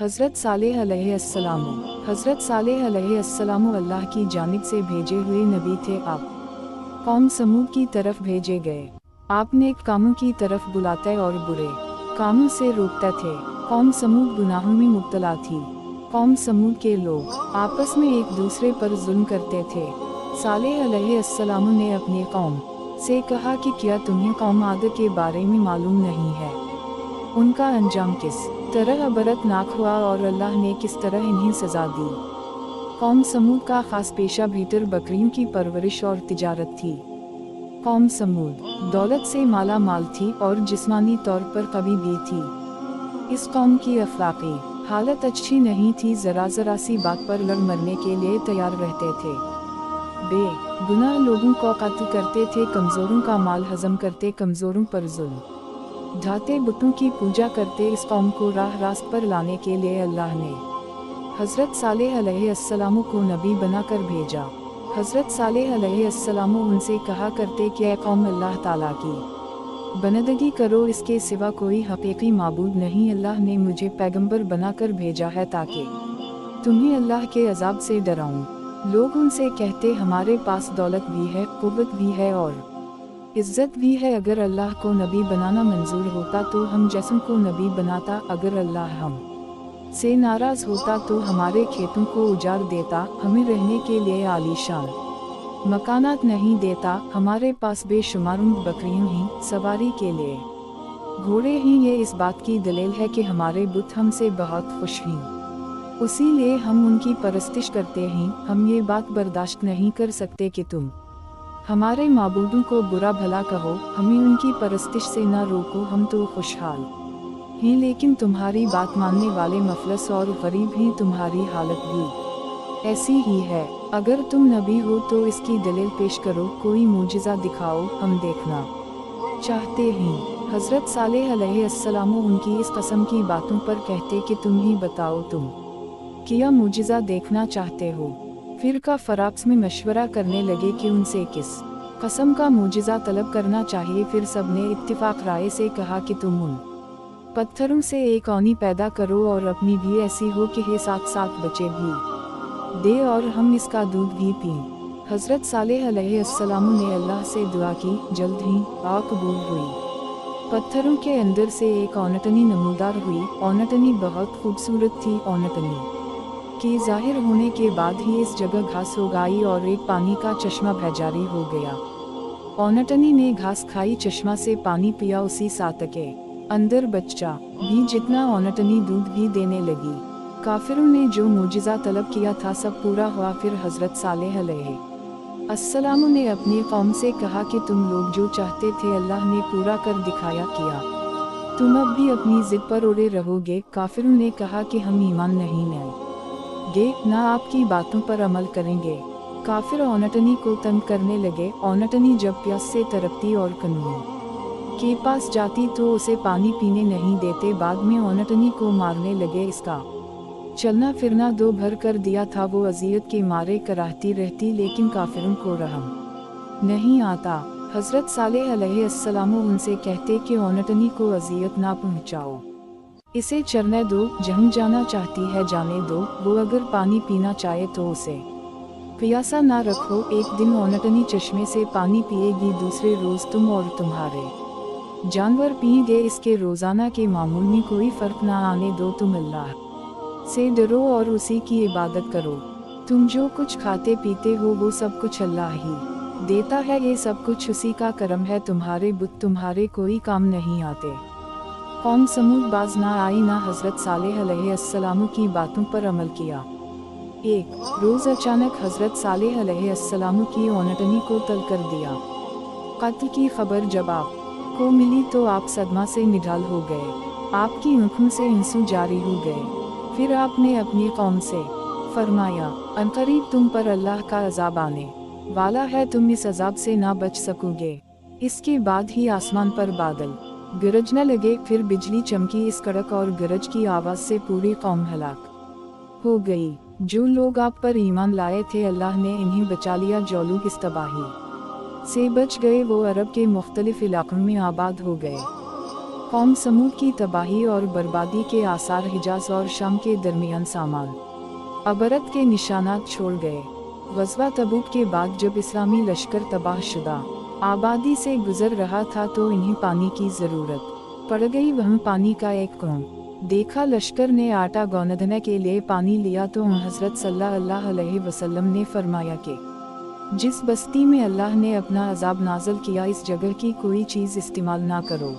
हज़रत सालेह अलैहिस्सलाम। हज़रत सालेह अलैहिस्सलाम अल्लाह की जानिब से भेजे हुए नबी थे। आप कौम समूद की तरफ भेजे गए। आप नेक कामों की तरफ बुलाते और बुरे कामों से रोकते थे। कौम समूद गुनाहों में मुब्तला थी। कौम समूद के लोग आपस में एक दूसरे पर जुल्म करते थे। सालेह अलैहिस्सलाम ने अपनी कौम से कहा कि क्या तुम्हें कौम आद के बारे में मालूम नहीं है, उनका अंजाम किस तरह अबरतनाक हुआ और अल्लाह ने किस तरह इन्हें सज़ा दी। कौम समूद का ख़ास पेशा भेटर बकरियों की परवरिश और तिजारत थी। कौम समूद दौलत से माला माल थी और जिस्मानी तौर पर कवी भी थी। इस कौम की अखलाकी हालत अच्छी नहीं थी, ज़रा सी बात पर लड़ मरने के लिए तैयार रहते थे। बेगुनाह लोगों को कत्ल करते थे, कमज़ोरों का माल हजम करते, कमज़ोरों पर जुल्म ढाते, बुतों की पूजा करते। इस कौम को राह रास्त पर लाने के लिए अल्लाह ने हज़रत सालेह अलैहिस्सलाम को नबी बनाकर भेजा। हज़रत सालेह अलैहिस्सलाम उनसे कहा करते कि ऐ कौम, अल्लाह ताला की बंदगी करो, इसके सिवा कोई हकीकी माबूद नहीं। अल्लाह ने मुझे पैगंबर बनाकर भेजा है ताकि तुम्हें अल्लाह के अजाब से डराऊं। लोग उनसे कहते, हमारे पास दौलत भी है, कुव्वत भी है और इज्जत भी है। अगर अल्लाह को नबी बनाना मंजूर होता तो हम जैसों को नबी बनाता। अगर अल्लाह हम से नाराज़ होता तो हमारे खेतों को उजाड़ देता, हमें रहने के लिए आलीशान मकानात नहीं देता। हमारे पास बेशुमार बकरियों ही सवारी के लिए घोड़े ही, ये इस बात की दलील है कि हमारे बुत हमसे बहुत खुश हैं, उसी लिए हम उनकी परस्तिश करते हैं। हम ये बात बर्दाश्त नहीं कर सकते कि तुम हमारे माबूदों को बुरा भला कहो, हमें उनकी परस्तिश से न रोको, हम तो खुशहाल हैं। लेकिन तुम्हारी बात मानने वाले मफलस और गरीब हैं, तुम्हारी हालत भी ऐसी ही है। अगर तुम नबी हो तो इसकी दलील पेश करो, कोई मुजिज़ा दिखाओ, हम देखना चाहते हैं। हज़रत सालेह अलैहिस्सलाम उनकी इस कसम की बातों पर कहते कि तुम ही बताओ, तुम क्या मुजिज़ा देखना चाहते हो। फिर का फराब्स में मशवरा करने लगे कि उनसे किस कसम का मुजिज़ा तलब करना चाहिए। फिर सब ने इत्तिफाक राय से कहा कि तुम उन पत्थरों से एक औनी पैदा करो और अपनी भी ऐसी हो कि ये 7 बच्चे भी दे और हम इसका दूध भी पीं। हज़रत सालेह अलैहिस्सलाम ने अल्लाह से दुआ की, जल्द ही दुआ कबूल हुई। पत्थरों के अंदर से एक औनटनी नमूदार हुई। औनटनी बहुत खूबसूरत थी। औनटनी के ज़ाहिर होने के बाद ही इस जगह घास उगाई और एक पानी का चश्मा भैजारी हो गया। औनटनी ने घास खाई, चश्मा से पानी पिया, उसी साथ के अंदर बच्चा भी जितना औनटनी दूध भी देने लगी। काफिरों ने जो मुजिज़ा तलब किया था सब पूरा हुआ। फिर हज़रत सालेह अलैहिस्सलाम ने अपनी कौम से कहा कि तुम लोग जो चाहते थे अल्लाह ने पूरा कर दिखाया, किया तुम अब भी अपनी जिद पर अड़े रहोगे। काफिरों ने कहा कि हम ईमान नहीं लाएंगे, ना आपकी बातों पर अमल करेंगे। काफिर औनटनी को तंग करने लगे। औनटनी जब प्यास से तड़पती और कानून के पास जाती तो उसे पानी पीने नहीं देते। बाद में औनटनी को मारने लगे। इसका चलना फिरना दो भर कर दिया था। वो अजियत के मारे कराहती रहती, लेकिन काफिरों को रहम नहीं आता। हज़रत सालेह अलैहिस्सलाम उनसे कहते कि औनटनी को अजियत ना पहुँचाओ, इसे चरने दो, जहाँ जाना चाहती है जाने दो। वो अगर पानी पीना चाहे तो उसे प्यासा ना रखो। एक दिन औनटनी चश्मे से पानी पिएगी, दूसरे रोज़ तुम और तुम्हारे जानवर पिएंगे। इसके रोज़ाना के मामूल में कोई फ़र्क ना आने दो। तुम अल्लाह से डरो और उसी की इबादत करो। तुम जो कुछ खाते पीते हो वो सब कुछ अल्लाह ही देता है, ये सब कुछ उसी का करम है। तुम्हारे बुत तुम्हारे कोई काम नहीं आते। कौम समूद बाज ना आई, ना हज़रत सालेह अलैहिस्सलाम की बातों पर अमल किया। एक रोज़ अचानक हज़रत सालेह अलैहिस्सलाम की औनटनी को तल कर दिया। कत्ल की खबर जब आपको मिली तो आप सदमा से निढाल हो गए। आपकी आँखों से आंसू जारी हो गए। फिर आपने अपनी कौम से फरमाया, अनकरीब तुम पर अल्लाह का अजाब आने वाला है, तुम इस अजाब से ना बच सकोगे। इसके बाद ही आसमान पर बादल गरजने लगे। फिर बिजली चमकी। इस कड़क और गरज की आवाज़ से पूरी कौम हलाक हो गई। जो लोग आप पर ईमान लाए थे अल्लाह ने इन्हें बचा लिया। जो लोग इस तबाही से बच गए वो अरब के मुख्तलिफ इलाकों में आबाद हो गए। कौम समूद की तबाही और बर्बादी के आसार हिजाज और शाम के दरमियान सामान अबरत के निशानात छोड़ गए। गज़वा तबूक के बाद जब इस्लामी लश्कर तबाह शुदा आबादी से गुजर रहा था तो इन्हें पानी की ज़रूरत पड़ गई। वहाँ पानी का एक कुआं देखा, लश्कर ने आटा गौंदने के लिए पानी लिया तो हज़रत सल्लल्लाहु अलैहि वसल्लम ने फरमाया कि जिस बस्ती में अल्लाह ने अपना अज़ाब नाज़िल किया, इस जगह की कोई चीज़ इस्तेमाल ना करो।